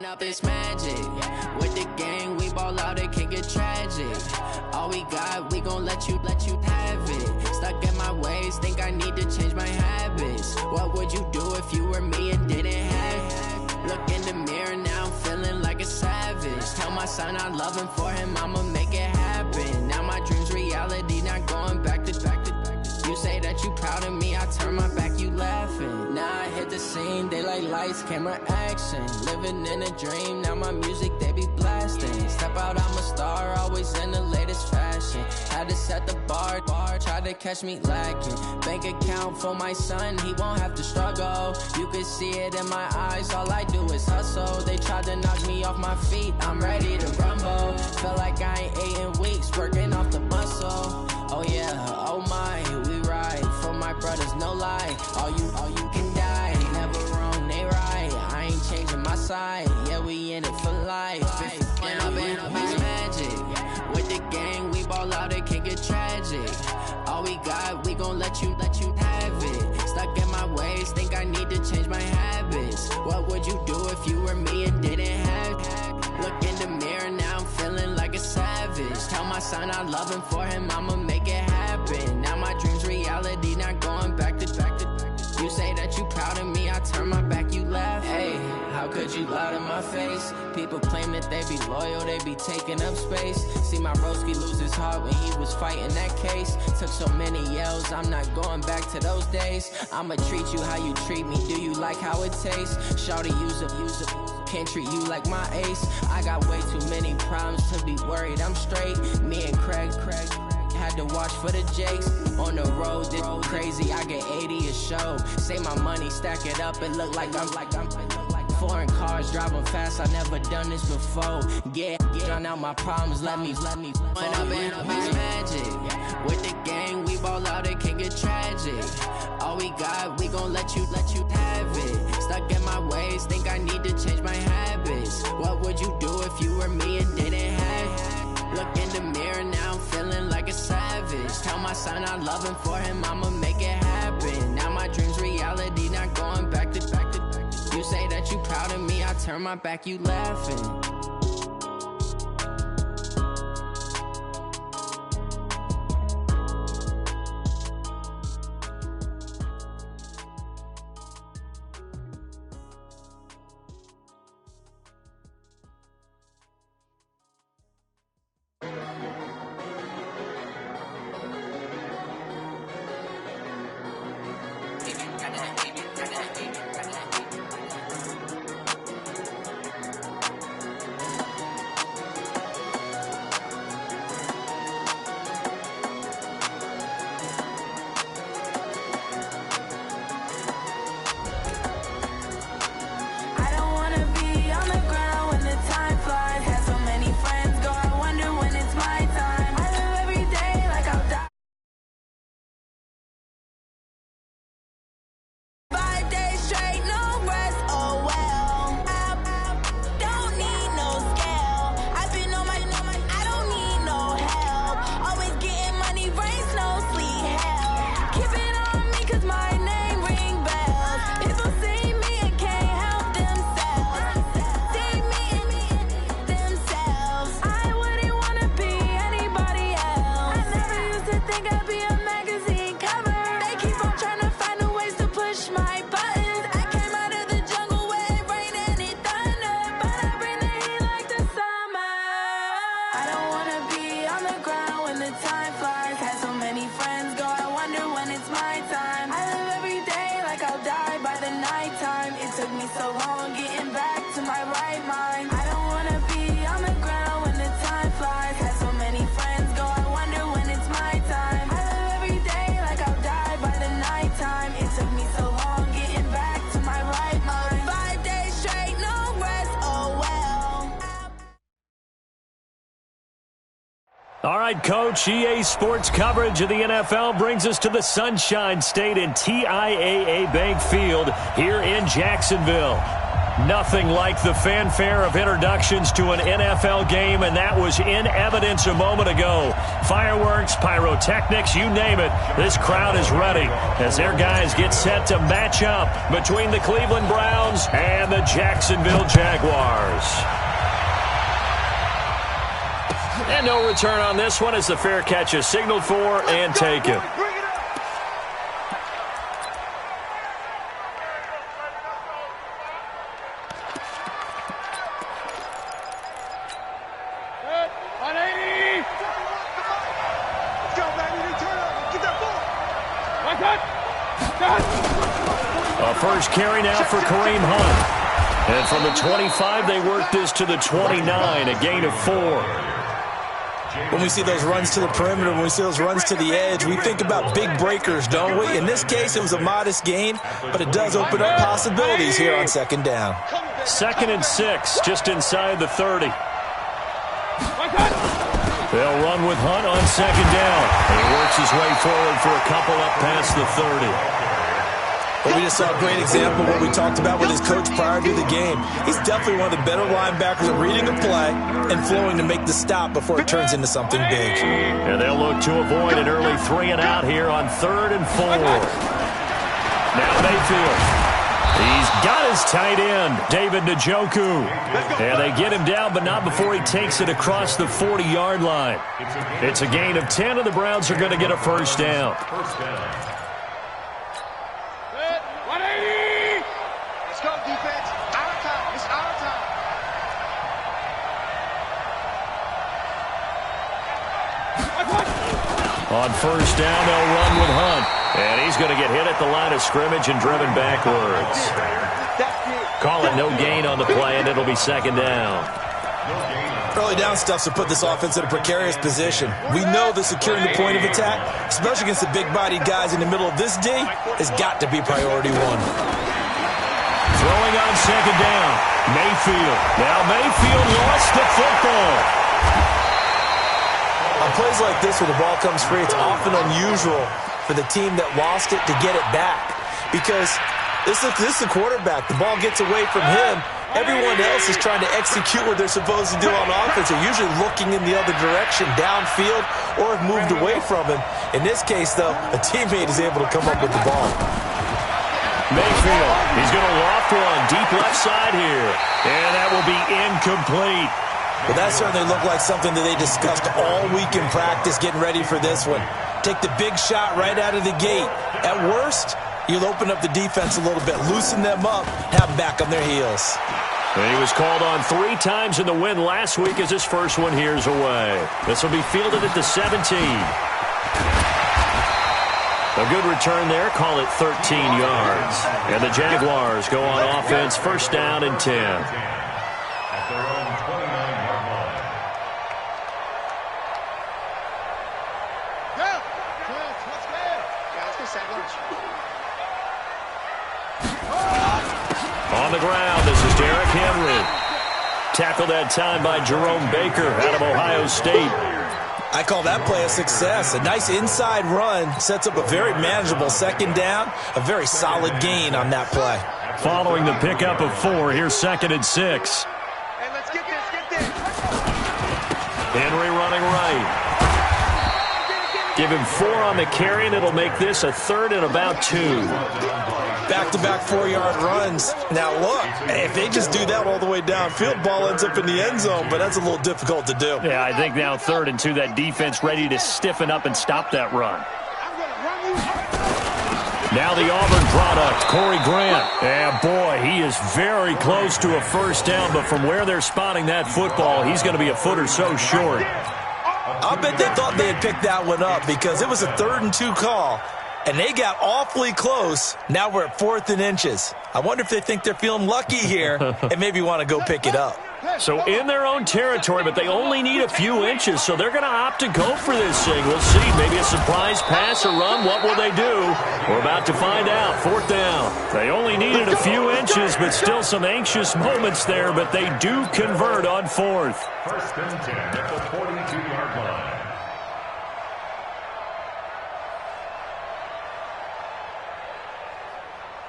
Up this magic. With the gang, we ball out, it can get tragic. All we got, we gon' let you have it. Stuck in my ways, think I need to change my habits. What would you do if you were me and didn't have it? Look in the mirror, now I'm feeling like a savage. Tell my son I love him, for him I'ma make it happen. Now my dream's reality, not going back to. You say that you proud of me, I turn my back, you laughing. Now I hit the scene, daylight lights, camera action. Living in a dream, now my music, they be blasting. Step out, I'm a star, always in the latest fashion. Had to set the bar, try to catch me lacking. Bank account for my son, he won't have to struggle. You can see it in my eyes, all I do is hustle. They tried to knock me off my feet, I'm ready to rumble. Felt like I ain't ate in weeks, working off the muscle. Oh yeah, oh my, we ride for my brothers, no lie. All you can die, never wrong, they right. I ain't changing my side, yeah, we in it for life. When up is magic. With the gang, we ball out, it can get tragic. All we got, we gon' let you have it. Stuck in my ways, think I need to change my habits. What would you do if you were me and didn't have it? Look in the mirror, now I'm feeling like a savage. Tell my son I love him, for him I'ma make it happen. Now my dream's reality, not going back to. You say that you proud of me, I turn my back, you laugh. Hey, how could you lie to my face? People claim that they be loyal, they be taking up space. See my broski lose his heart when he was fighting that case. Took so many yells, I'm not going back to those days. I'ma treat you how you treat me, do you like how it tastes? Shawty, use it. Can't treat you like my ace. I got way too many problems to be worried, I'm straight. Me and Craig had to watch for the jakes. On the road, this crazy, I get 80 a show. Say my money, stack it up, it look like I'm foreign cars, driving fast, I never done this before. Yeah, drown out my problems, let me When up is magic. With the gang, we ball out, it can get tragic. All we got, we gon' let you have it. Stuck in my ways, think I need to change my habits. What would you do if you were me and didn't have it? Look in the mirror, now I'm feeling like a savage. Tell my son I love him, for him I'ma make it happen. Now my dream's reality, not going back to. You say that you proud of me, I turn my back, you laughing. All right, Coach, EA Sports coverage of the NFL brings us to the Sunshine State and TIAA Bank Field here in Jacksonville. Nothing like the fanfare of introductions to an NFL game, and that was in evidence a moment ago. Fireworks, pyrotechnics, you name it. This crowd is ready as their guys get set to match up between the Cleveland Browns and the Jacksonville Jaguars. And no return on this one as the fair catch is signaled for and taken. A first carry now for Kareem Hunt. And from the 25, they work this to the 29, a gain of 4. When we see those runs to the perimeter, when we see those runs to the edge, we think about big breakers, don't we? In this case, it was a modest gain, but it does open up possibilities here on second down. 2nd and 6, just inside the 30. They'll run with Hunt on second down. He works his way forward for a couple up past the 30. But we just saw a great example of what we talked about with his coach prior to the game. He's definitely one of the better linebackers at reading a play and flowing to make the stop before it turns into something big. And they'll look to avoid an early 3 and out here on 3rd and 4. Now Mayfield. He's got his tight end, David Njoku. And they get him down, but not before he takes it across the 40-yard line. It's a gain of 10, and the Browns are going to get a first down. On first down, they'll run with Hunt. And he's going to get hit at the line of scrimmage and driven backwards. Call it no gain on the play, and it'll be second down. Early down stuff to put this offense in a precarious position. We know that securing the point of attack, especially against the big-bodied guys in the middle of this D, has got to be priority 1. Throwing on second down, Mayfield. Now Mayfield lost the football. On plays like this where the ball comes free, it's often unusual for the team that lost it to get it back. Because this is the quarterback. The ball gets away from him. Everyone else is trying to execute what they're supposed to do on offense. They're usually looking in the other direction, downfield, or have moved away from him. In this case, though, a teammate is able to come up with the ball. Mayfield, he's going to loft one deep left side here. And that will be incomplete. Well, that certainly looked like something that they discussed all week in practice getting ready for this one. Take the big shot right out of the gate. At worst, you'll open up the defense a little bit, loosen them up, have them back on their heels. He was called on 3 times in the win last week as his first one here's away. This will be fielded at the 17. A good return there, call it 13 yards. And the Jaguars go on offense, first down and 10. On the ground, this is Derrick Henry. Tackled that time by Jerome Baker out of Ohio State. I call that play a success. A nice inside run sets up a very manageable second down. A very solid gain on that play. Following the pickup of 4, here's 2nd and 6. Hey, let's get this. Henry running right. Give him 4 on the carry, and it'll make this a 3rd and about 2. Back-to-back 4-yard runs. Now, look, if they just do that all the way downfield, ball ends up in the end zone, but that's a little difficult to do. Yeah, I think now 3rd and 2, that defense ready to stiffen up and stop that run. Now the Auburn product, Corey Grant. Yeah, boy, he is very close to a first down, but from where they're spotting that football, he's going to be a foot or so short. I'll bet they thought they had picked that one up because it was a 3rd and 2 call. And they got awfully close. Now we're at 4th and inches. I wonder if they think they're feeling lucky here and maybe want to go pick it up. So in their own territory, but they only need a few inches, so they're going to opt to go for this thing. We'll see. Maybe a surprise pass or run. What will they do? We're about to find out. 4th down. They only needed a few inches, but still some anxious moments there, but they do convert on 4th. 1st and 10 at the 42-yard line.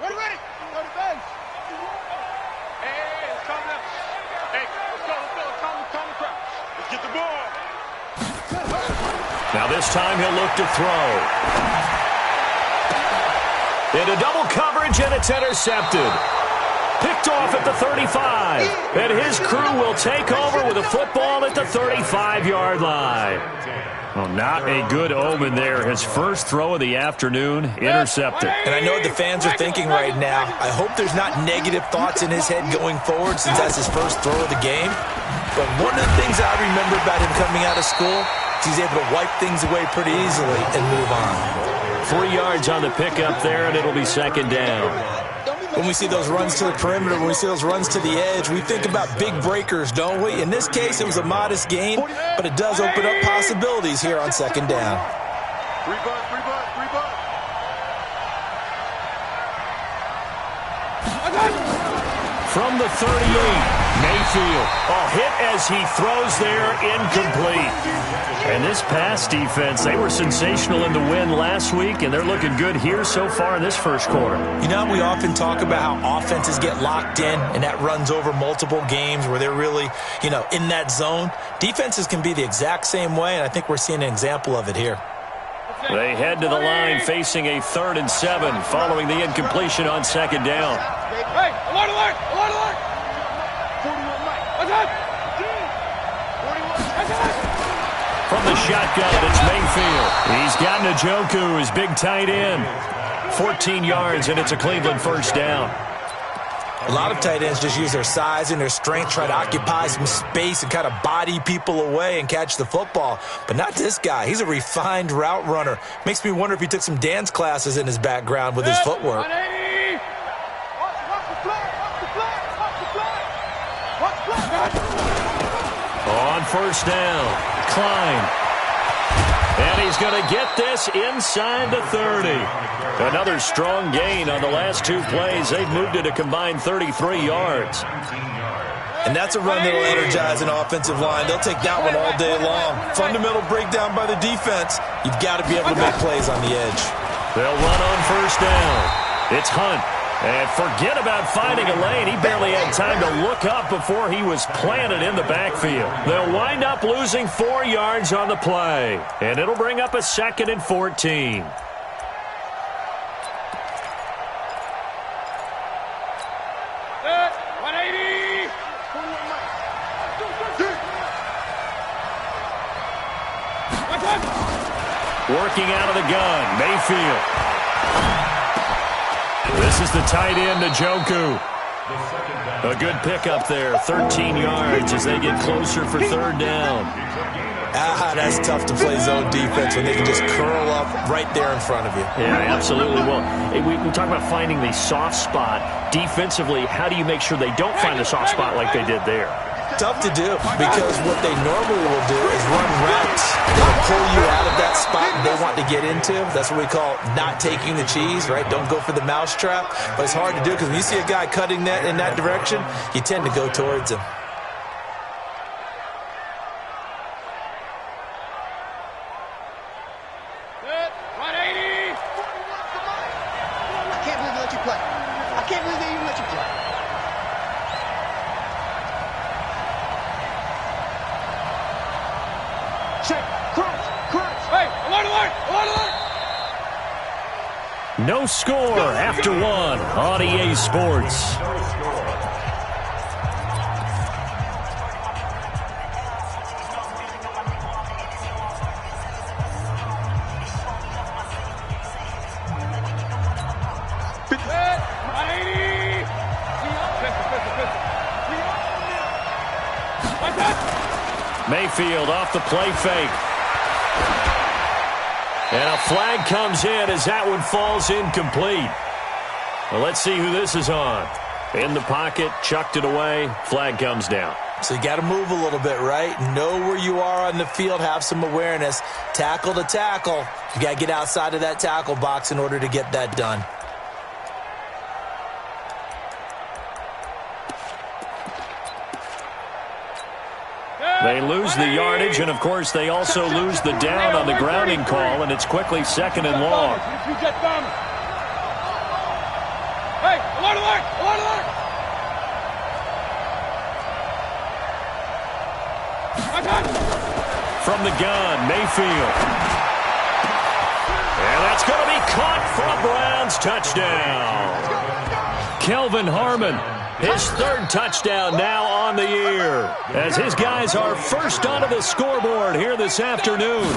Ready. Go to base. And this time he'll look to throw. Into double coverage, and it's intercepted. Picked off at the 35. And his crew will take over with a football at the 35-yard line. Well, not a good omen there. His first throw of the afternoon, intercepted. And I know what the fans are thinking right now. I hope there's not negative thoughts in his head going forward since that's his first throw of the game. But one of the things I remember about him coming out of school is he's able to wipe things away pretty easily and move on. 3 yards on the pickup there, and it'll be second down. When we see those runs to the perimeter, when we see those runs to the edge, we think about big breakers, don't we? In this case, it was a modest gain, but it does open up possibilities here on second down. From the 38, Mayfield. A hit as he throws there, incomplete. And this pass defense, they were sensational in the win last week, and they're looking good here so far in this first quarter. You know, we often talk about how offenses get locked in, and that runs over multiple games where they're really, in that zone. Defenses can be the exact same way, and I think we're seeing an example of it here. They head to the line facing a 3rd and 7 following the incompletion on second down. Hey, alert, alert, alert, alert. 41 Mike. What's up? 41. From the shotgun, it's Mayfield. He's got Njoku, his big tight end. 14 yards, and it's a Cleveland first down. A lot of tight ends just use their size and their strength, try to occupy some space and kind of body people away and catch the football. But not this guy. He's a refined route runner. Makes me wonder if he took some dance classes in his background with his footwork. On first down, Klein. And he's going to get this inside the 30. Another strong gain on the last 2 plays. They've moved it a combined 33 yards. And that's a run that'll energize an offensive line. They'll take that one all day long. Fundamental breakdown by the defense. You've got to be able to make plays on the edge. They'll run on first down. It's Hunt. And forget about finding a lane. He barely had time to look up before he was planted in the backfield. They'll wind up losing 4 yards on the play. And it'll bring up a 2nd and 14. Working out of the gun, Mayfield. This is the tight end, Njoku. A good pickup there, 13 yards as they get closer for 3rd down. That's tough to play zone defense when they can just curl up right there in front of you. Yeah, absolutely. Well, we talk about finding the soft spot. Defensively, how do you make sure they don't find the soft spot like they did there? Tough to do because what they normally will do is run routes that'll pull you out of that spot they want to get into. That's what we call not taking the cheese, right? Don't go for the mousetrap. But it's hard to do because when you see a guy cutting that in that direction, you tend to go towards him. No score after 1 on EA Sports. Mayfield off the play fake. And a flag comes in as that one falls incomplete. Well, let's see who this is on. In the pocket, chucked it away, flag comes down. So you got to move a little bit, right? Know where you are on the field, have some awareness. Tackle to tackle. You got to get outside of that tackle box in order to get that done. They lose the yardage, and, of course, they also lose the down on the grounding call, and it's quickly 2nd and long. Hey, alert, alert, alert, alert! From the gun, Mayfield. touchdown. Kelvin Harmon, his third touchdown now on the year, as his guys are first onto the scoreboard here this afternoon.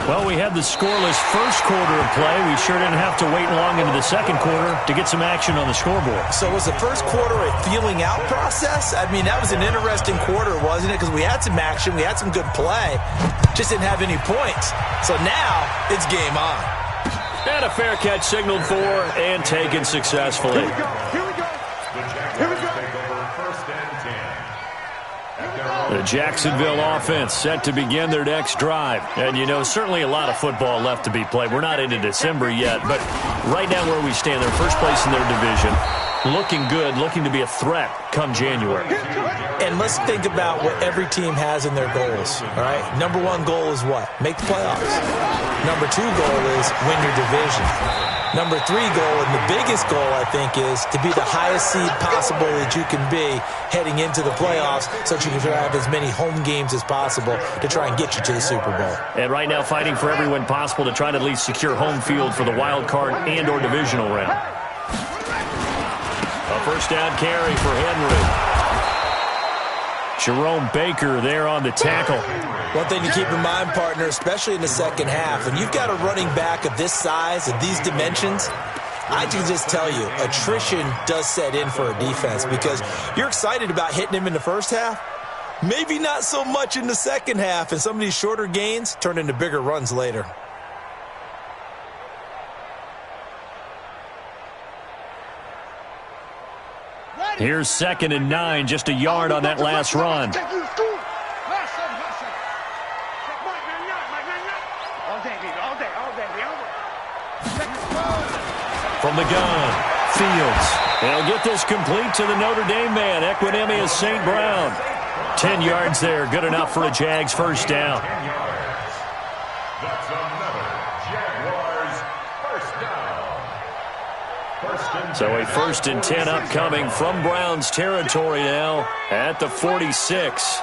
Well, we had the scoreless first quarter of play. We sure didn't have to wait long into the second quarter to get some action on the scoreboard. So was the first quarter a feeling out process? I mean, that was an interesting quarter, wasn't it? Because we had some action, we had some good play, just didn't have any points. So now it's game on. And a fair catch signaled for and taken successfully. Here we go. Here we go. Take over first and 10. The Jacksonville offense set to begin their next drive. And, you know, certainly a lot of football left to be played. We're not into December yet, but right now where we stand, they're first place in their division. Looking good, looking to be a threat come January. And let's think about what every team has in their goals, all right? Number one goal is what? Make the playoffs. Number two goal is win your division. Number three goal, and the biggest goal, I think, is to be the highest seed possible that you can be heading into the playoffs so that you can have as many home games as possible to try and get you to the Super Bowl. And right now fighting for every win possible to try to at least secure home field for the wild card and or divisional round. A first down carry for Henry. Jerome Baker there on the tackle. One thing to keep in mind, partner, especially in the second half, when you've got a running back of this size and these dimensions, I can just tell you, attrition does set in for a defense because you're excited about hitting him in the first half, maybe not so much in the second half, and some of these shorter gains turn into bigger runs later. Here's 2nd and 9, just a yard on that last run. From the gun, Fields. They'll get this complete to the Notre Dame man, Equinemius St. Brown. 10 yards there, good enough for a Jags first down. That's another Jaguars first down. So a 1st and 10 upcoming from Browns territory now at the 46.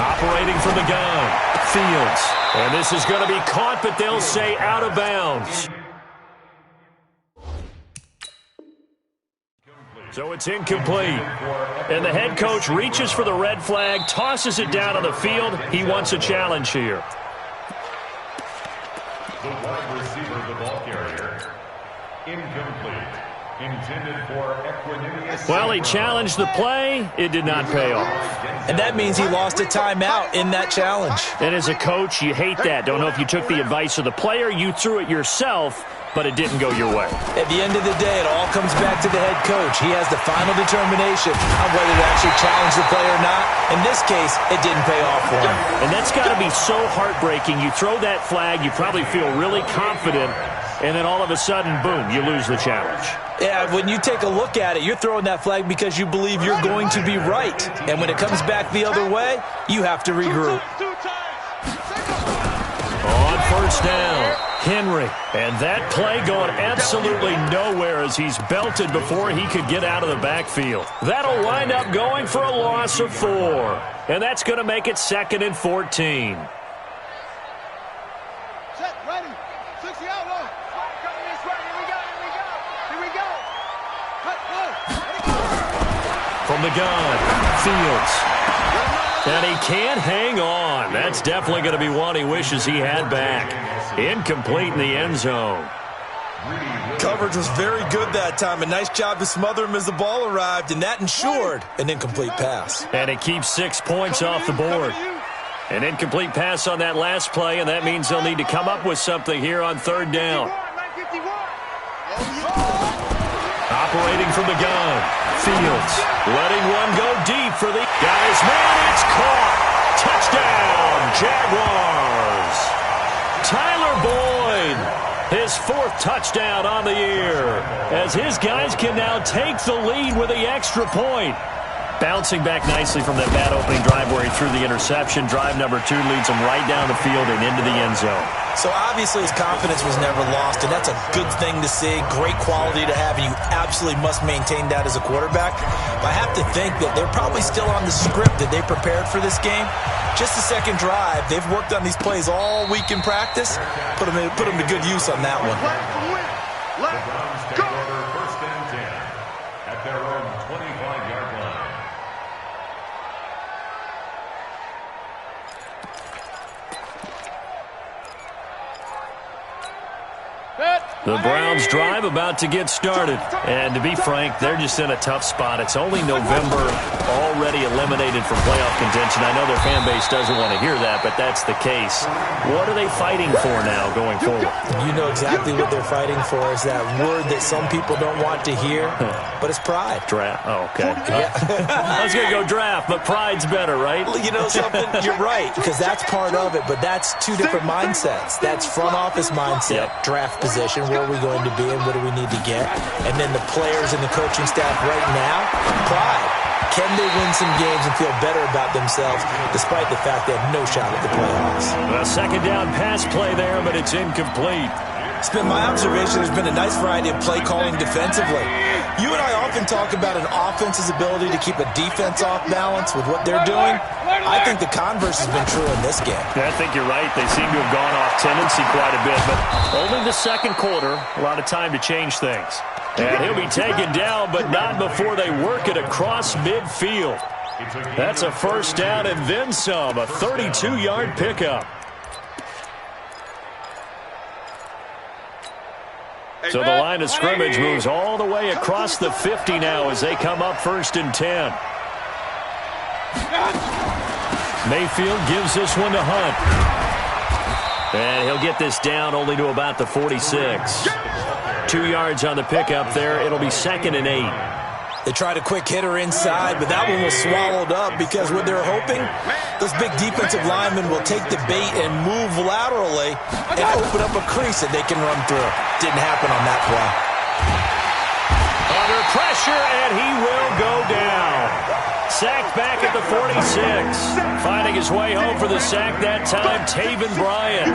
Operating from the gun, Fields. And this is going to be caught, but they'll say out of bounds. So it's incomplete. And the head coach reaches for the red flag, tosses it down on the field. He wants a challenge here. The wide receiver, the ball carrier, incomplete. Intended for Equinemius. Well, he challenged the play. It did not pay off. And that means he lost a timeout in that challenge. And as a coach, you hate that. Don't know if you took the advice of the player. You threw it yourself, but it didn't go your way. At the end of the day, it all comes back to the head coach. He has the final determination on whether to actually challenge the play or not. In this case, it didn't pay off for him. And that's got to be so heartbreaking. You throw that flag, you probably feel really confident, and then all of a sudden, boom, you lose the challenge. Yeah, when you take a look at it, you're throwing that flag because you believe you're going to be right. And when it comes back the other way, you have to regroup. On first down, Henry. And that play going absolutely nowhere as he's belted before he could get out of the backfield. That'll wind up going for a loss of 4. And that's going to make it 2nd and 14. Set, ready. 60 out, low. Coming this way. Here we go. Here we go. Cut, go. From the gun, Fields. And he can't hang on. That's definitely going to be one he wishes he had back. Incomplete in the end zone. Coverage was very good that time. A nice job to smother him as the ball arrived, and that ensured an incomplete pass. And it keeps 6 points off the board. An incomplete pass on that last play, and that means they'll need to come up with something here on 3rd down. Operating from the gun, Fields letting one go deep for the guys. Man, it's caught. Touchdown, Jaguars. Tyler Boyd, his 4th touchdown on the year, as his guys can now take the lead with the extra point. Bouncing back nicely from that bad opening drive where he threw the interception. Drive number 2 leads him right down the field and into the end zone. So obviously his confidence was never lost, and that's a good thing to see, great quality to have, and you absolutely must maintain that as a quarterback. But I have to think that they're probably still on the script that they prepared for this game. Just the second drive, they've worked on these plays all week in practice. Put them to good use on that one. The Browns take over first and 10 at their own 25-yard line. The Browns drive about to get started. And to be frank, they're just in a tough spot. It's only November, already eliminated from playoff contention. I know their fan base doesn't want to hear that, but that's the case. What are they fighting for now going forward? You know exactly what they're fighting for is that word that some people don't want to hear, but it's pride. Draft. Oh, okay. Yeah. I was going to go draft, but pride's better, right? You know something? You're right, because that's part of it, but that's two different mindsets. That's front office mindset, draft position, where are we going to be and what do we need to get? And then the players and the coaching staff right now, pride. Can they win some games and feel better about themselves despite the fact they have no shot at the playoffs? A second down pass play there, but it's incomplete. It's been my observation there's been a nice variety of play calling defensively. You and I often talk about an offense's ability to keep a defense off balance with what they're doing. I think the converse has been true in this game. I think you're right. They seem to have gone off tendency quite a bit, but only the second quarter, a lot of time to change things. And he'll be taken down, but not before they work it across midfield. That's a first down and then some, a 32-yard pickup. So the line of scrimmage moves all the way across the 50 now as they come up first and 10. Mayfield gives this one to Hunt. And he'll get this down only to about the 46. 2 yards on the pickup there. It'll be second and 8. They tried a quick hitter inside, but that one was swallowed up because what they're hoping, those big defensive linemen will take the bait and move laterally and open up a crease that they can run through. Didn't happen on that play. Under pressure, and he will go down. Sacked back at the 46. Finding his way home for the sack that time, Taven Bryan.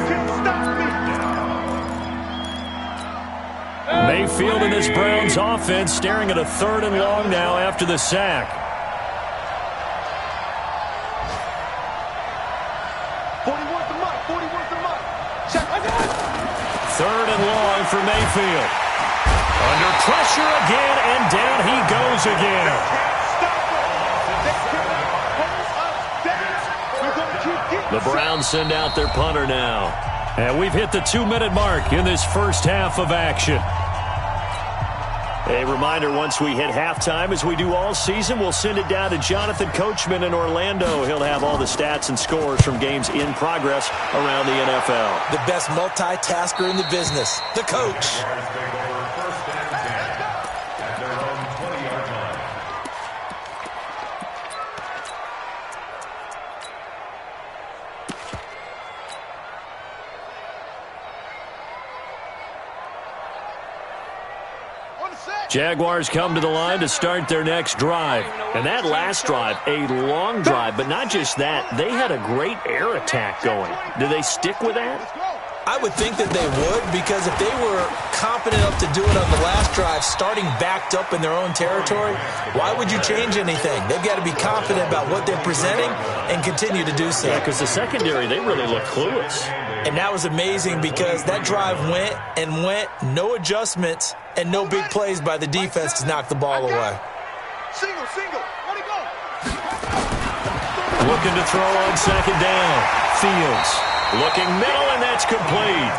Mayfield and his Browns offense staring at a third and long now after the sack. 41's the mark. 41's the mark. Third and long for Mayfield. Under pressure again, and down he goes again. The Browns send out their punter now. And we've hit the 2-minute mark in this first half of action. A reminder, once we hit halftime, as we do all season, we'll send it down to Jonathan Coachman in Orlando. He'll have all the stats and scores from games in progress around the NFL. The best multitasker in the business, the coach. Jaguars come to the line to start their next drive. And that last drive, a long drive, but not just that. They had a great air attack going. Do they stick with that? I would think that they would, because if they were confident enough to do it on the last drive, starting backed up in their own territory, why would you change anything? They've got to be confident about what they're presenting and continue to do so. Yeah, because the secondary, they really look clueless. And that was amazing because that drive went and went, no adjustments, and no big plays by the defense to knock the ball away. Single. Let it go. Looking to throw on second down. Fields looking middle, and that's complete.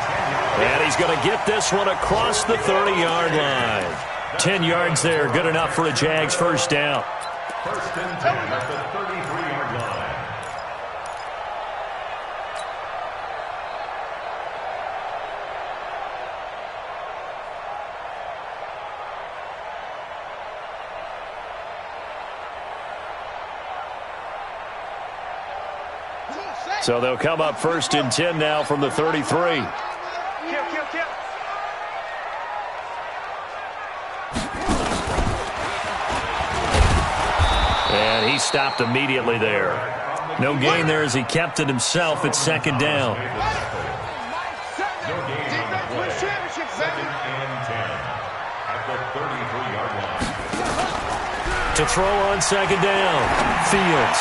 And he's going to get this one across the 30-yard line. 10 yards there, good enough for a Jags first down. First and 10 at the 33-yard line. So they'll come up first and 10 now from the 33. And he stopped immediately there. No gain there as he kept it himself at second down. To throw on second down. Fields.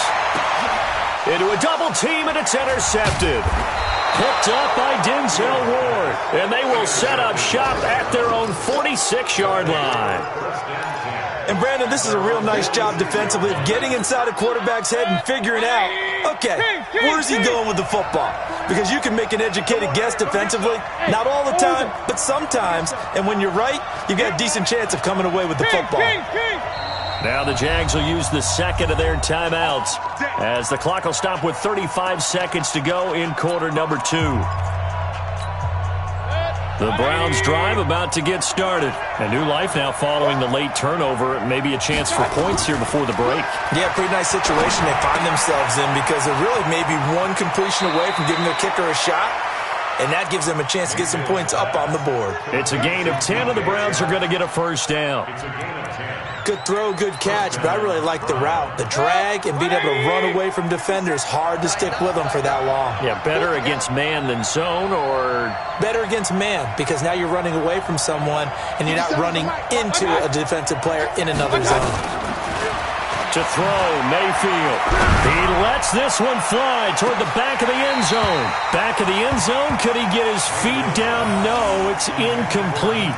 Into a double team, and it's intercepted. Picked up by Denzel Ward. And they will set up shop at their own 46-yard line. And, Brandon, this is a real nice job defensively of getting inside a quarterback's head and figuring out, okay, where's he going with the football? Because you can make an educated guess defensively. Not all the time, but sometimes. And when you're right, you've got a decent chance of coming away with the football. Now the Jags will use the second of their timeouts as the clock will stop with 35 seconds to go in quarter number 2. The Browns drive about to get started. A new life now following the late turnover. Maybe a chance for points here before the break. Yeah, pretty nice situation they find themselves in because they're really maybe one completion away from giving their kicker a shot. And that gives them a chance to get some points up on the board. It's a gain of 10, and the Browns are going to get a first down. Good throw, good catch, but I really like the route. The drag and being able to run away from defenders, hard to stick with them for that long. Yeah, better against man than zone, or? Better against man, because now you're running away from someone and you're not running into a defensive player in another zone. To throw, Mayfield. He lets this one fly toward the back of the end zone. Back of the end zone, could he get his feet down? No, it's incomplete.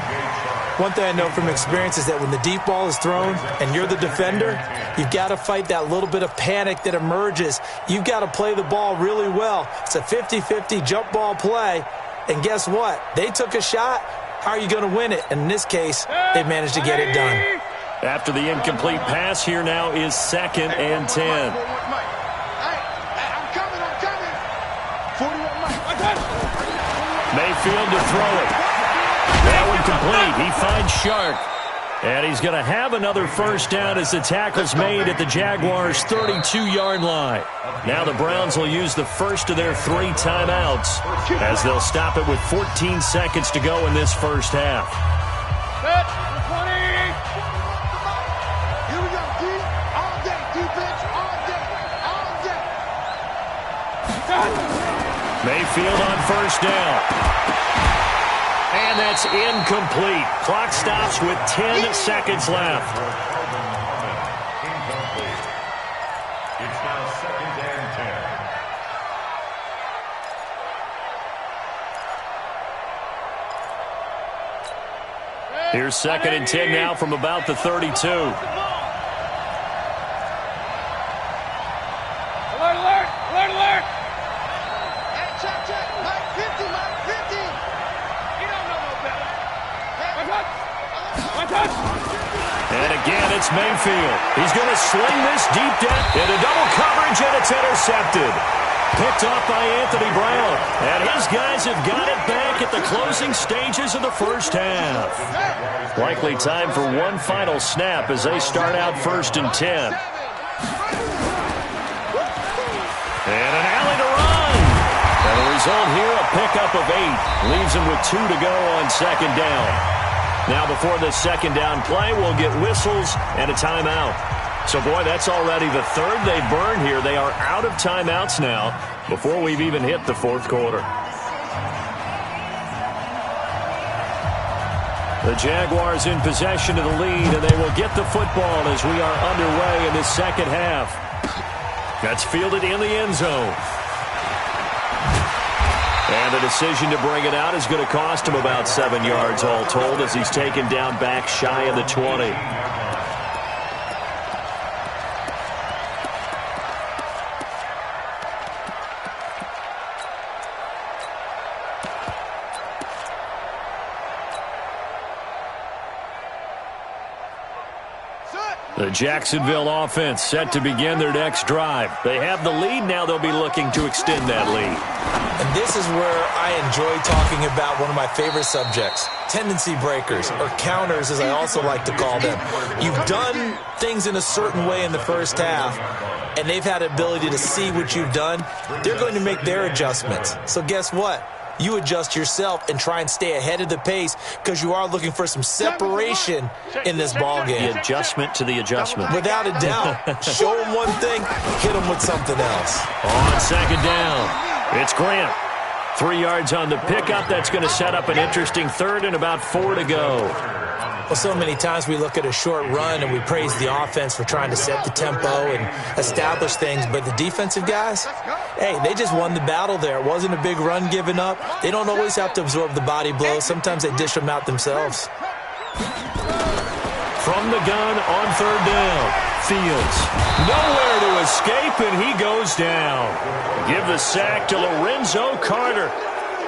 One thing I know from experience is that when the deep ball is thrown and you're the defender, you've got to fight that little bit of panic that emerges. You've got to play the ball really well. It's a 50-50 jump ball play. And guess what? They took a shot. How are you going to win it? And in this case, they managed to get it done. After the incomplete pass, here now is 2nd and 10. I'm coming. 41 Mike. Mayfield to throw it. That one complete. He finds Shark. And he's going to have another first down as the tackle's made at the Jaguars' 32-yard line. Now the Browns will use the first of their 3 timeouts as they'll stop it with 14 seconds to go in this first half. Here we go, D. All day. Defense, all day. Mayfield on first down. And that's incomplete. Clock stops with 10 seconds left. Incomplete. It's now 2nd and 10. Here's 2nd and 10 now from about the 32. Alert. Hey, check. Mike 50, Mike 50. He don't know no better. And again, it's Mayfield. He's going to sling this deep down into double coverage, and it's intercepted. Picked off by Anthony Brown. And his guys have got it back at the closing stages of the first half. Likely time for one final snap as they start out 1st and 10. And an alley to run. And the result here, a pickup of 8. Leaves him with 2 to go on 2nd down. Now before the 2nd down play, we'll get whistles and a timeout. So, boy, that's already the 3rd they've burned here. They are out of timeouts now before we've even hit the 4th quarter. The Jaguars in possession of the lead, and they will get the football as we are underway in the second half. That's fielded in the end zone. And the decision to bring it out is going to cost him about 7 yards all told as he's taken down back shy of the 20. The Jacksonville offense set to begin their next drive. They have the lead. Now they'll be looking to extend that lead. And this is where I enjoy talking about one of my favorite subjects, tendency breakers, or counters as I also like to call them. You've done things in a certain way in the first half, and they've had the ability to see what you've done. They're going to make their adjustments. So guess what? You adjust yourself and try and stay ahead of the pace because you are looking for some separation in this ball game. The adjustment to the adjustment. Without a doubt. Show them one thing, hit them with something else. On 2nd down, it's Grant. 3 yards on the pickup. That's going to set up an interesting 3rd and about 4 to go. Well, so many times we look at a short run and we praise the offense for trying to set the tempo and establish things, but the defensive guys, hey, they just won the battle there. It wasn't a big run given up. They don't always have to absorb the body blows. Sometimes they dish them out themselves. From the gun on third down, Fields nowhere to escape, and he goes down. Give the sack to Lorenzo Carter.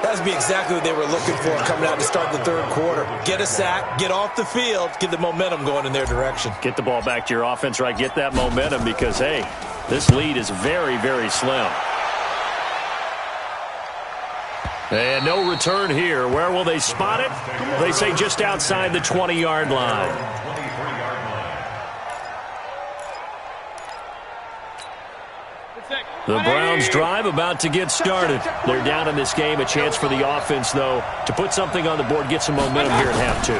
That would be exactly what they were looking for coming out to start the third quarter. Get a sack, get off the field, get the momentum going in their direction. Get the ball back to your offense, right? Get that momentum because, hey, this lead is very, very slim. And no return here. Where will they spot it? They say just outside the 20-yard line. The Browns drive about to get started. They're down in this game. A chance for the offense, though, to put something on the board, get some momentum here at half two.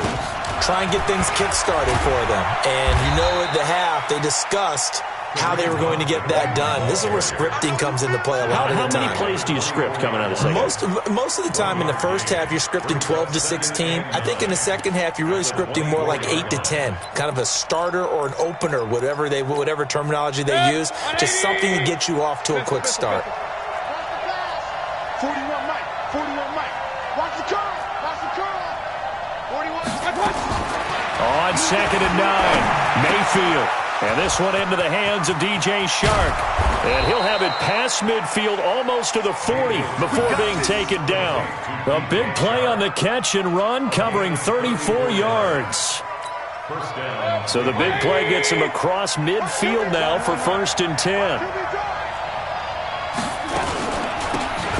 Try and get things kick-started for them. And you know at the half, they discussed how they were going to get that done. This is where scripting comes into play a lot of the time. How many plays do you script coming out of the second? Most of the time in the first half, you're scripting 12 to 16. I think in the second half, you're really scripting more like 8 to 10. Kind of a starter or an opener, whatever terminology they use. Just something to get you off to a quick start. 41 Mike. 41 Mike. Watch the curl. Watch the curl. 41. On second and 9, Mayfield. And this one into the hands of DJ Shark. And he'll have it past midfield almost to the 40 before being taken down. A big play on the catch and run covering 34 yards. So the big play gets him across midfield now for 1st and 10.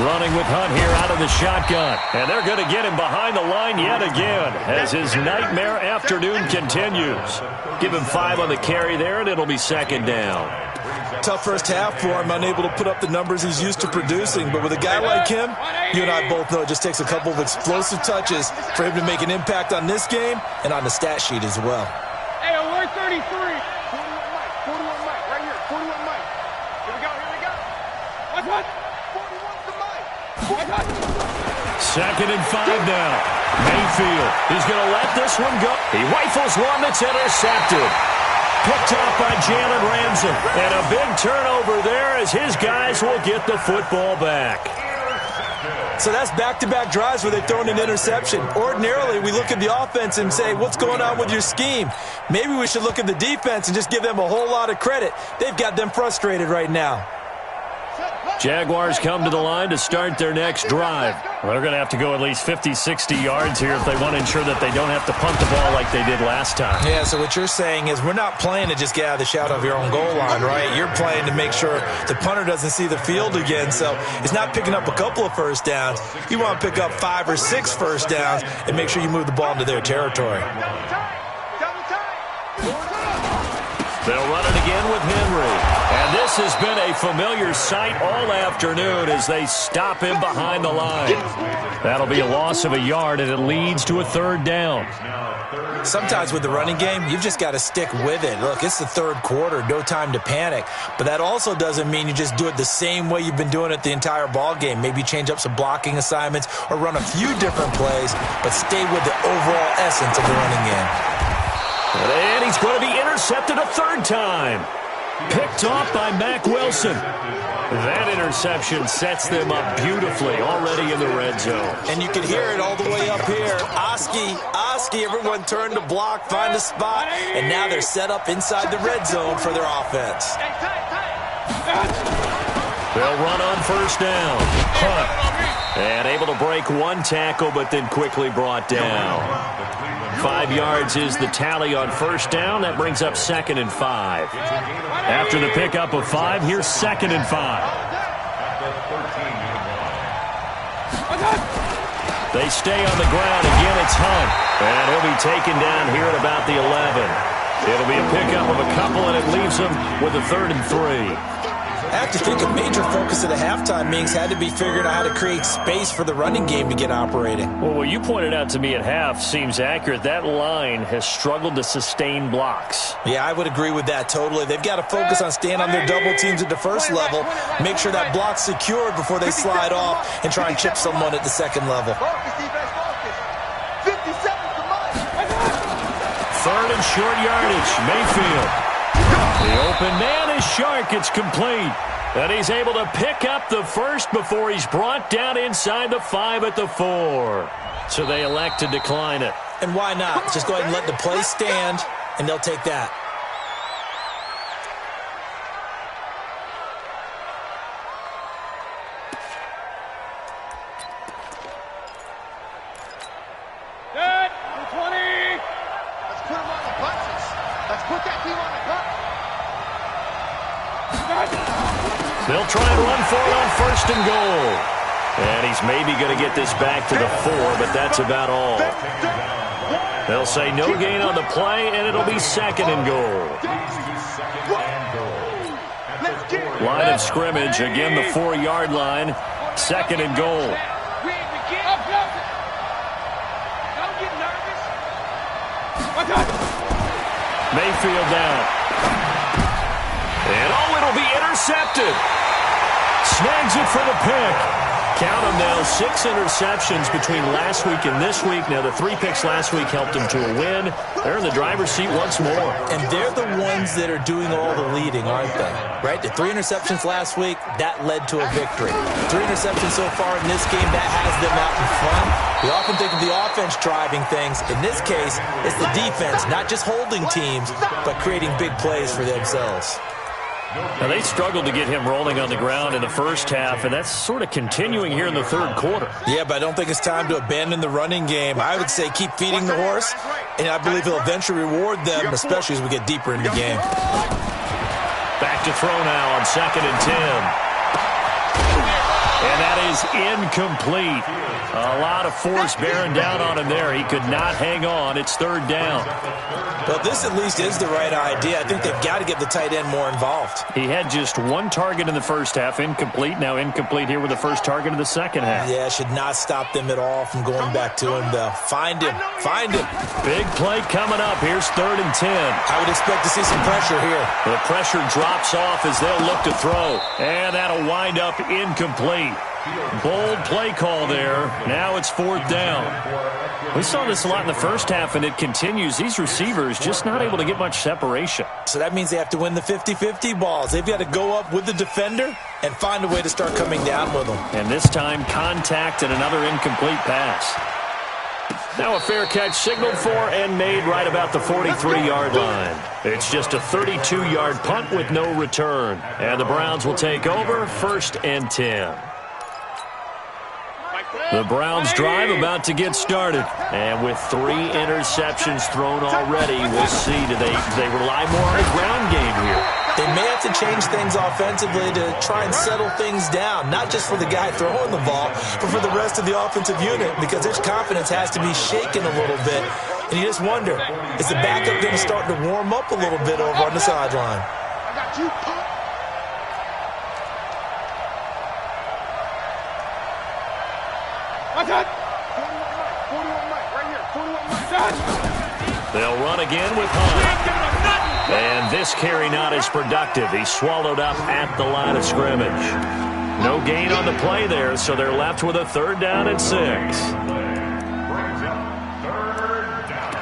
Running with Hunt here out of the shotgun. And they're going to get him behind the line yet again as his nightmare afternoon continues. Give him 5 on the carry there, and it'll be 2nd down. Tough first half for him, unable to put up the numbers he's used to producing. But with a guy like him, you and I both know it just takes a couple of explosive touches for him to make an impact on this game and on the stat sheet as well. Hey, alert 33. 41 Mike. 41 Mike. Right here. 41 Mike. Here we go. Here we go. What? 41 to Mike. 2nd and 5 now. Mayfield is going to let this one go. He rifles one that's intercepted. Picked off by Jalen Ramsey. And a big turnover there as his guys will get the football back. So that's back-to-back drives where they've thrown an interception. Ordinarily, we look at the offense and say, what's going on with your scheme? Maybe we should look at the defense and just give them a whole lot of credit. They've got them frustrated right now. Jaguars come to the line to start their next drive. Well, they're going to have to go at least 50, 60 yards here if they want to ensure that they don't have to punt the ball like they did last time. Yeah, so what you're saying is we're not playing to just get out of the shadow of your own goal line, right? You're playing to make sure the punter doesn't see the field again. So it's not picking up a couple of first downs. You want to pick up 5 or 6 first downs and make sure you move the ball into their territory. They'll run it again with Henry. And this has been a familiar sight all afternoon as they stop him behind the line. That'll be a loss of a yard, and it leads to a 3rd down. Sometimes with the running game, you've just got to stick with it. Look, it's the 3rd quarter, no time to panic. But that also doesn't mean you just do it the same way you've been doing it the entire ball game. Maybe change up some blocking assignments or run a few different plays, but stay with the overall essence of the running game. And he's going to be intercepted a 3rd time. Picked off by Mack Wilson. That interception sets them up beautifully already in the red zone. And you can hear it all the way up here. Oski, everyone turned to block, find a spot, and now they're set up inside the red zone for their offense. They'll run on 1st down. Hunt. And able to break one tackle, but then quickly brought down. 5 yards is the tally on 1st down. That brings up 2nd and 5. After the pickup of 5, here's 2nd and 5. They stay on the ground. Again, it's Hunt. And he'll be taken down here at about the 11. It'll be a pickup of a couple, and it leaves him with a 3rd and 3. I have to think a major focus of the halftime meetings had to be figuring out how to create space for the running game to get operating. Well, what you pointed out to me at half seems accurate. That line has struggled to sustain blocks. Yeah, I would agree with that totally. They've got to focus on staying on their double teams at the 1st level, make sure that block's secured before they slide off and try and chip someone at the 2nd level. third and short yardage. Mayfield. The open man is Shark. It's complete. And he's able to pick up the first before he's brought down inside the 5 at the 4. So they elect to decline it. And why not? Just go ahead and let the play stand, and they'll take that. Good. 20. Let's put him on the buses. Let's put that team on the bus. They'll try and run for it on first and goal. And he's maybe going to get this back to the 4, but that's about all. They'll say no gain on the play, and it'll be second and goal. Line of scrimmage, again the 4-yard line, second and goal. Mayfield down. And it'll be intercepted. Snags it for the pick. Count them now, 6 interceptions between last week and this week. Now, the 3 picks last week helped them to a win. They're in the driver's seat once more. And they're the ones that are doing all the leading, aren't they? Right? The 3 interceptions last week, that led to a victory. 3 interceptions so far in this game, that has them out in front. We often think of the offense driving things. In this case, it's the defense, not just holding teams, but creating big plays for themselves. Now, they struggled to get him rolling on the ground in the first half, and that's sort of continuing here in the third quarter. Yeah, but I don't think it's time to abandon the running game. I would say keep feeding the horse, and I believe he'll eventually reward them, especially as we get deeper into the game. Back to throw now on 2nd and 10. And that is incomplete. A lot of force bearing down on him there. He could not hang on. It's 3rd down. Well, this at least is the right idea. I think they've got to get the tight end more involved. He had just 1 target in the first half, incomplete. Now incomplete here with the first target of the second half. Yeah, should not stop them at all from going back to him, though. Find him. Find him. Big play coming up. Here's 3rd and 10. I would expect to see some pressure here. The pressure drops off as they'll look to throw. And that'll wind up incomplete. Bold play call there. Now it's 4th down. We saw this a lot in the first half, and it continues. These receivers just not able to get much separation. So that means they have to win the 50-50 balls. They've got to go up with the defender and find a way to start coming down with them. And this time, contact and another incomplete pass. Now a fair catch signaled for and made right about the 43-yard line. It's just a 32-yard punt with no return. And the Browns will take over 1st and 10. The Browns drive about to get started. And with 3 interceptions thrown already, we'll see. Do they rely more on the ground game here? They may have to change things offensively to try and settle things down, not just for the guy throwing the ball, but for the rest of the offensive unit, because their confidence has to be shaken a little bit. And you just wonder, is the backup going to start to warm up a little bit over on the sideline? I got you, punk. What's that? 41 Mike, right here. 41 Mike. They'll run again with Hunt. And this carry not as productive. He's swallowed up at the line of scrimmage. No gain on the play there, so they're left with a 3rd down and 6. Brings up 3rd down.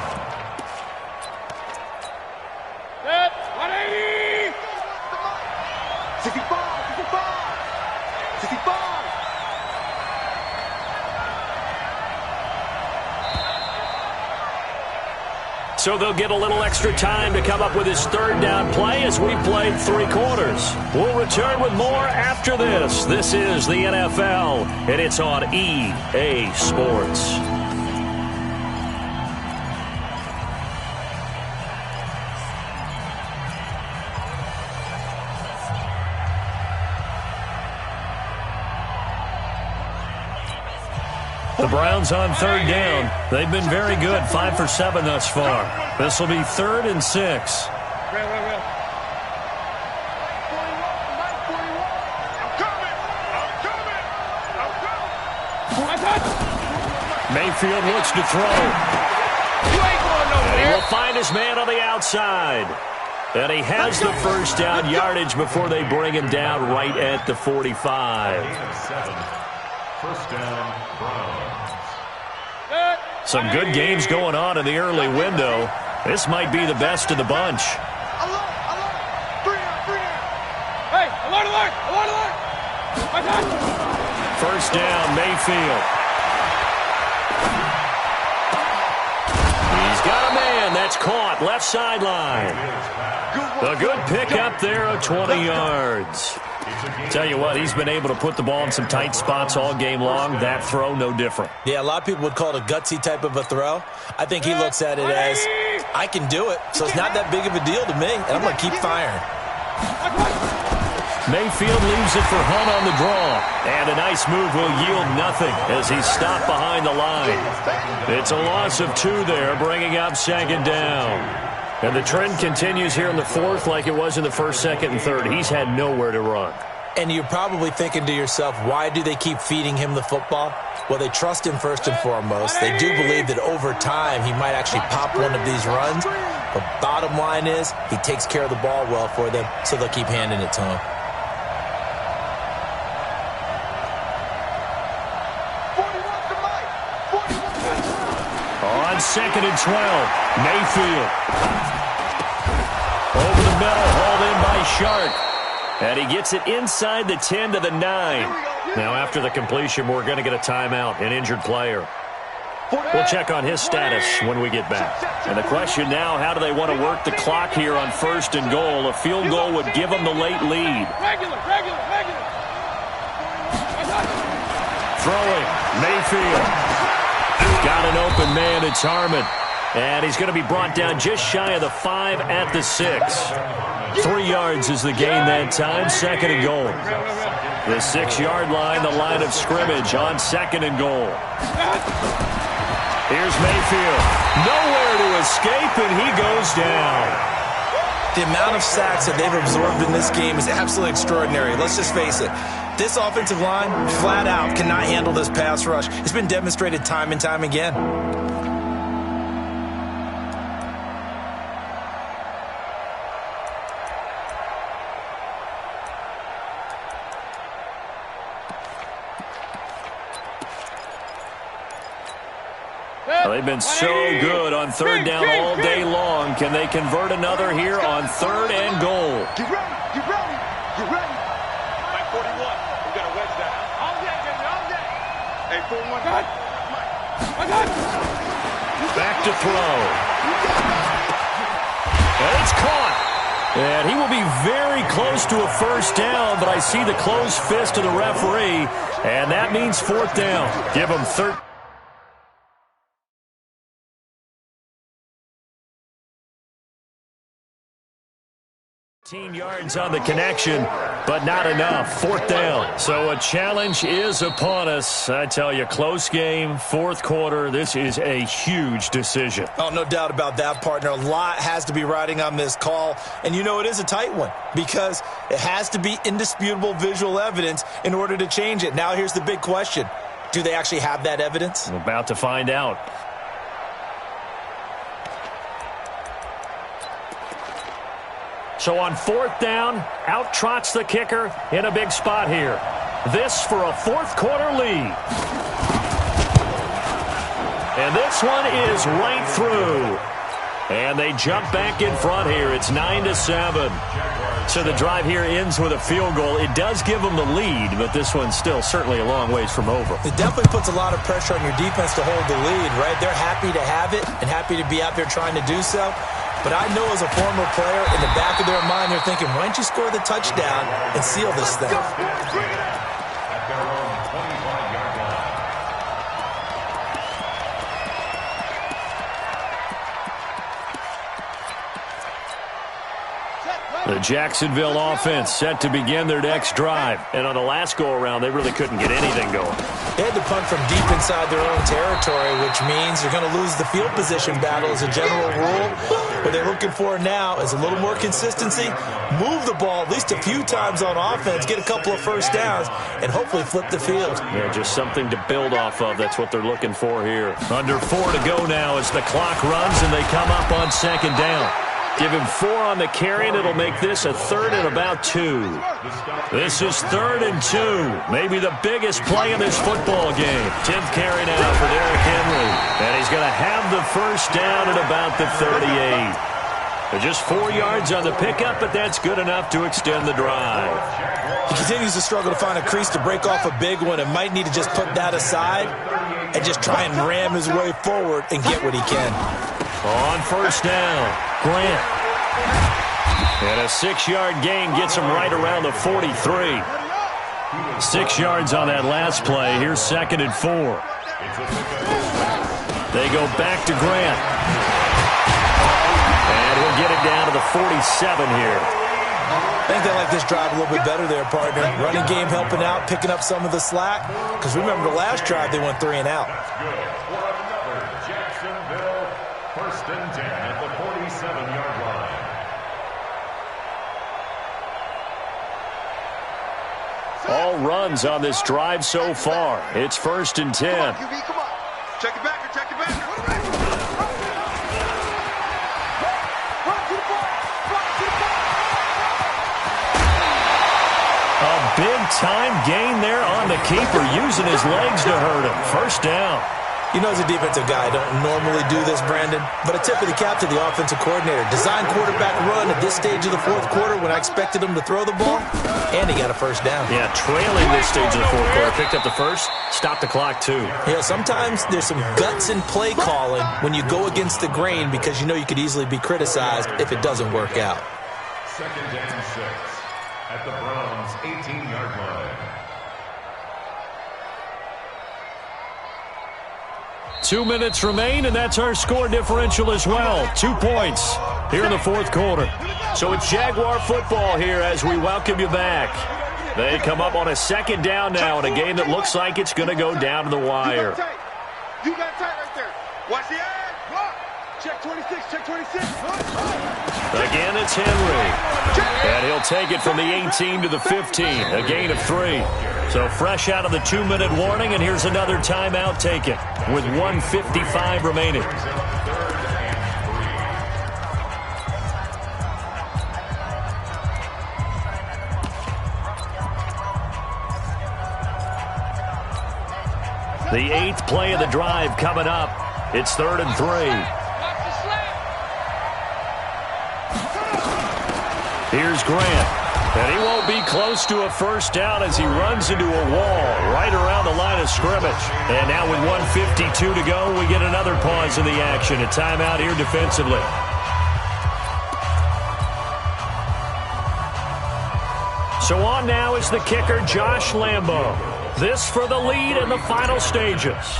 Set. 180. 65. 65. 65. So they'll get a little extra time to come up with his 3rd down play as we played 3 quarters. We'll return with more after this. This is the NFL, and it's on EA Sports. The Browns on 3rd down. They've been very good, 5 for 7 thus far. This will be 3rd and 6. Real. Mayfield looks to throw. And he will find his man on the outside. And he has the first down yardage before they bring him down right at the 45. 1st down, Browns. Some good games going on in the early window. This might be the best of the bunch. Alert! Alert! 3 down! Hey, alert, alert! Alert, alert! My God! First down, Mayfield. He's got a man. That's caught. Left sideline. A good pickup there of 20 yards. Tell you what, he's been able to put the ball in some tight spots all game long. That throw, no different. Yeah, a lot of people would call it a gutsy type of a throw. I think he looks at it as, I can do it, so it's not that big of a deal to me, and I'm going to keep firing. Mayfield leaves it for Hunt on the draw. And a nice move will yield nothing as he's stopped behind the line. It's a loss of 2 there, bringing up second down. And the trend continues here in the fourth like it was in the first, second, and third. He's had nowhere to run. And you're probably thinking to yourself, why do they keep feeding him the football? Well, they trust him first and foremost. They do believe that over time he might actually pop one of these runs. But bottom line is he takes care of the ball well for them, so they'll keep handing it to him. On second and 12, Mayfield. Over the middle, hauled in by Shark. And he gets it inside the 10 to the 9. Now after the completion, we're going to get a timeout, an injured player. We'll check on his status when we get back. And the question now, how do they want to work the clock here on first and goal? A field goal would give them the late lead. Throwing, Mayfield. Got an open man, it's Harmon. And he's going to be brought down just shy of the 5 at the 6. 3 yards is the gain that time, second and goal. The 6-yard line, the line of scrimmage on second and goal. Here's Mayfield. Nowhere to escape, and he goes down. The amount of sacks that they've absorbed in this game is absolutely extraordinary. Let's just face it. This offensive line, flat out, cannot handle this pass rush. It's been demonstrated time and time again. Well, they've been so good on third down all day long. Can they convert another here on third and goal? Get ready! Get ready! Get ready! Mike 41, we got to wedge that. All day, baby, all day. Hey, 41. God. Back to throw. And it's caught. And he will be very close to a first down, but I see the closed fist of the referee, and that means fourth down. Give him 13. 15 yards on the connection, but not enough. Fourth down. So a challenge is upon us. I tell you, close game, fourth quarter. This is a huge decision. Oh, no doubt about that, partner. A lot has to be riding on this call. And you know it is a tight one because it has to be indisputable visual evidence in order to change it. Now here's the big question. Do they actually have that evidence? We're about to find out. So on fourth down, out trots the kicker in a big spot here. This for a fourth quarter lead. And this one is right through. And they jump back in front here. It's 9-7. So the drive here ends with a field goal. It does give them the lead, but this one's still certainly a long ways from over. It definitely puts a lot of pressure on your defense to hold the lead, right? They're happy to have it and happy to be out there trying to do so. But I know as a former player, in the back of their mind, they're thinking, why don't you score the touchdown and seal this thing? The Jacksonville offense set to begin their next drive. And on the last go-around, they really couldn't get anything going. They had to punt from deep inside their own territory, which means they're going to lose the field position battle as a general rule. What they're looking for now is a little more consistency, move the ball at least a few times on offense, get a couple of first downs, and hopefully flip the field. Yeah, just something to build off of. That's what they're looking for here. Under 4 to go now as the clock runs and they come up on second down. Give him 4 on the carry, and it'll make this a 3rd and about 2. This is 3rd and 2. Maybe the biggest play in this football game. 10th carry now for Derrick Henry. And he's going to have the first down at about the 38. Just 4 yards on the pickup, but that's good enough to extend the drive. He continues to struggle to find a crease to break off a big one and might need to just put that aside and just try and ram his way forward and get what he can. On first down, Grant. And a 6-yard gain gets him right around the 43. 6 yards on that last play. Here's 2nd and 4. They go back to Grant. And he'll get it down to the 47 here. I think they like this drive a little bit better there, partner. Running game helping out, picking up some of the slack. Because remember the last drive, they went 3 and out. Jacksonville, 1st and 10 at the 47-yard line. All runs on this drive so far. It's 1st and 10. Come on, QB, come on. Check it back, check it back. A big-time gain there on the keeper, using his legs to hurt him. First down. You know, as a defensive guy, I don't normally do this, Brandon, but a tip of the cap to the offensive coordinator. Design quarterback run at this stage of the 4th quarter when I expected him to throw the ball, and he got a first down. Yeah, trailing this stage of the 4th quarter. Picked up the first, stopped the clock too. Yeah, sometimes there's some guts in play calling when you go against the grain because you know you could easily be criticized if it doesn't work out. 2nd and 6 at the Browns' 18-yard line. 2 minutes remain, and that's our score differential as well. 2 points here in the 4th quarter. So it's Jaguar football here as we welcome you back. They come up on a 2nd down now in a game that looks like it's going to go down to the wire. You got tight right there. Watch the eye. Block. Check 26. Check 26. Again, it's Henry. And he'll take it from the 18 to the 15. A gain of 3. So fresh out of the 2-minute warning, and here's another timeout taken with 1:55 remaining. The 8th play of the drive coming up. It's 3rd and 3. Here's Grant. And he won't be close to a first down as he runs into a wall right around the line of scrimmage. And now with 1:52 to go, we get another pause in the action. A timeout here defensively. So on now is the kicker, Josh Lambo. This for the lead in the final stages.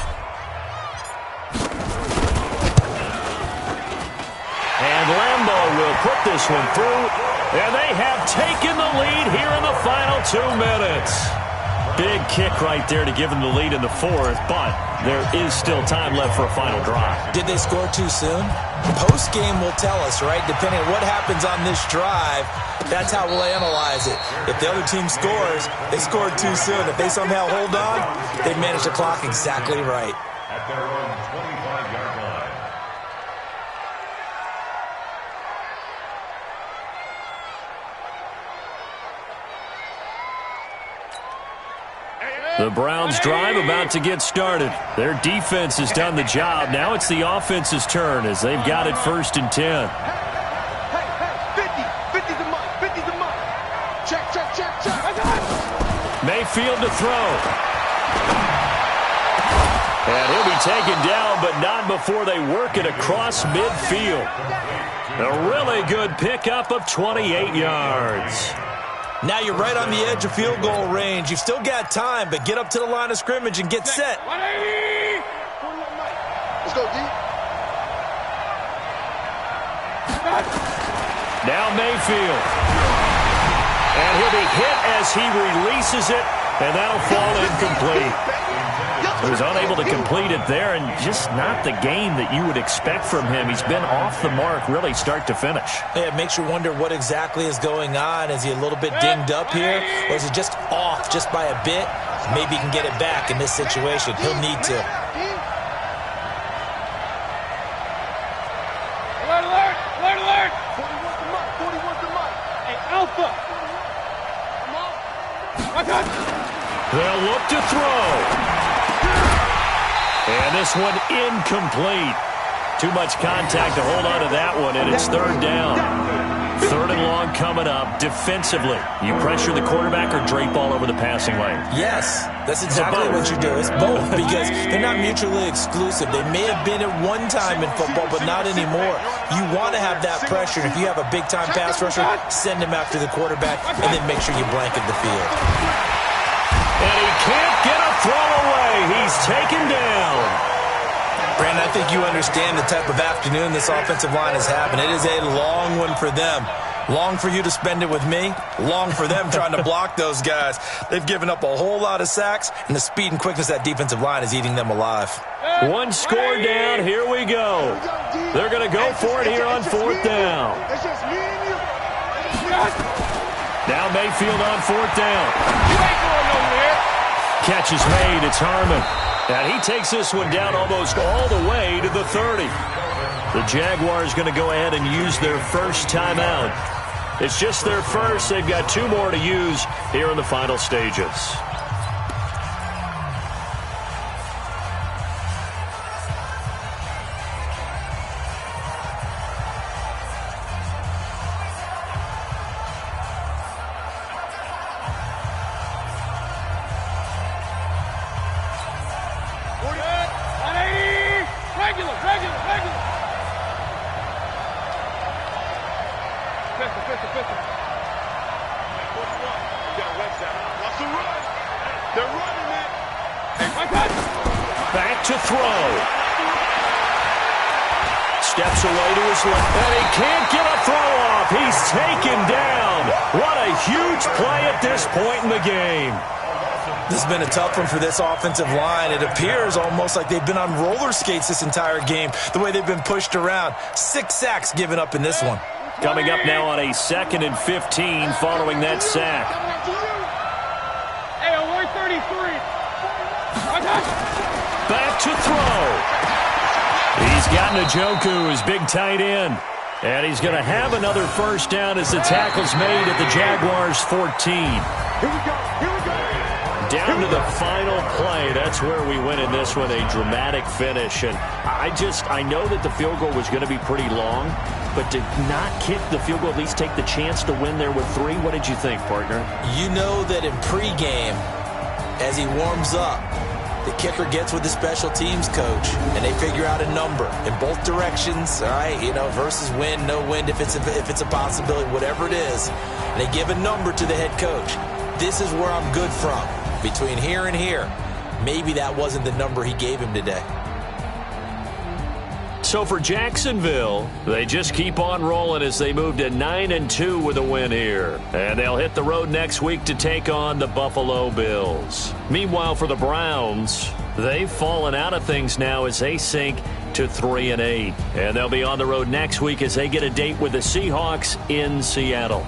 And Lambo will put this one through. And they have taken the lead here in the final 2 minutes. Big kick right there to give them the lead in the 4th, but there is still time left for a final drive. Did they score too soon? Post-game will tell us, right? Depending on what happens on this drive, that's how we'll analyze it. If the other team scores, they scored too soon. If they somehow hold on, they manage the clock exactly right. At their own 25-yard line. The Browns drive about to get started. Their defense has done the job. Now it's the offense's turn as they've got it 1st and 10. Hey, 50's a month, 50's a month. Check. Mayfield to throw. And he'll be taken down, but not before they work it across midfield. A really good pickup of 28 yards. Now you're right on the edge of field goal range. You've still got time, but get up to the line of scrimmage and get set. 180. Let's go, D. Now Mayfield. And he'll be hit as he releases it, and that'll fall incomplete. He was unable to complete it there, and just not the game that you would expect from him. He's been off the mark really start to finish. Yeah, it makes you wonder what exactly is going on. Is he a little bit dinged up here, or is it just off just by a bit? Maybe he can get it back in this situation. He'll need to. Alert! They'll look to throw. And this one incomplete. Too much contact to hold on to that one, and it's third down. Third and long coming up. Defensively, you pressure the quarterback or drape all over the passing lane? Yes, that's exactly what you do. It's both because they're not mutually exclusive. They may have been at one time in football, but not anymore. You want to have that pressure. If you have a big-time pass rusher, send him after the quarterback, and then make sure you blanket the field. And he can't get a throw away. He's taken down. Brandon, I think you understand the type of afternoon this offensive line is having. It is a long one for them. Long for you to spend it with me. Long for them trying to block those guys. They've given up a whole lot of sacks, and the speed and quickness of that defensive line is eating them alive. One score down. Here we go. They're going to go for it here on fourth down. It's just me and you. Now Mayfield on fourth down. You ain't going nowhere. Catch is made. It's Harmon. And he takes this one down almost all the way to the 30. The Jaguars going to go ahead and use their first timeout. It's just their first. They've got two more to use here in the final stages. Back to throw. Steps away to his left. And he can't get a throw off. He's taken down. What a huge play at this point in the game. This has been a tough one for this offensive line. It appears almost like they've been on roller skates this entire game, the way they've been pushed around. 6 sacks given up in this one. Coming up now on a 2nd and 15 following that sack. Hey, we're 33. Back to throw. He's got Njoku, his big tight end. And he's going to have another first down as the tackle's made at the Jaguars' 14. Here we go. Here we go. Down to the final play. That's where we win in this one, a dramatic finish. And I know that the field goal was going to be pretty long, but to not kick the field goal, at least take the chance to win there with 3, what did you think, partner? You know that in pregame, as he warms up, the kicker gets with the special teams coach, and they figure out a number in both directions, all right, versus win, no win, if it's a possibility, whatever it is. And they give a number to the head coach. This is where I'm good from. Between here and here, maybe that wasn't the number he gave him today. So for Jacksonville, they just keep on rolling as they move to 9-2 with a win here. And they'll hit the road next week to take on the Buffalo Bills. Meanwhile, for the Browns, they've fallen out of things now as they sink to 3-8. And they'll be on the road next week as they get a date with the Seahawks in Seattle.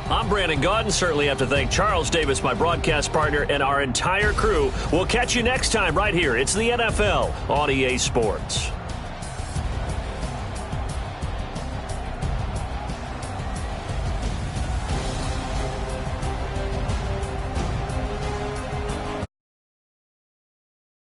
I'm Brandon Gaudin. Certainly have to thank Charles Davis, my broadcast partner, and our entire crew. We'll catch you next time right here. It's the NFL on EA Sports.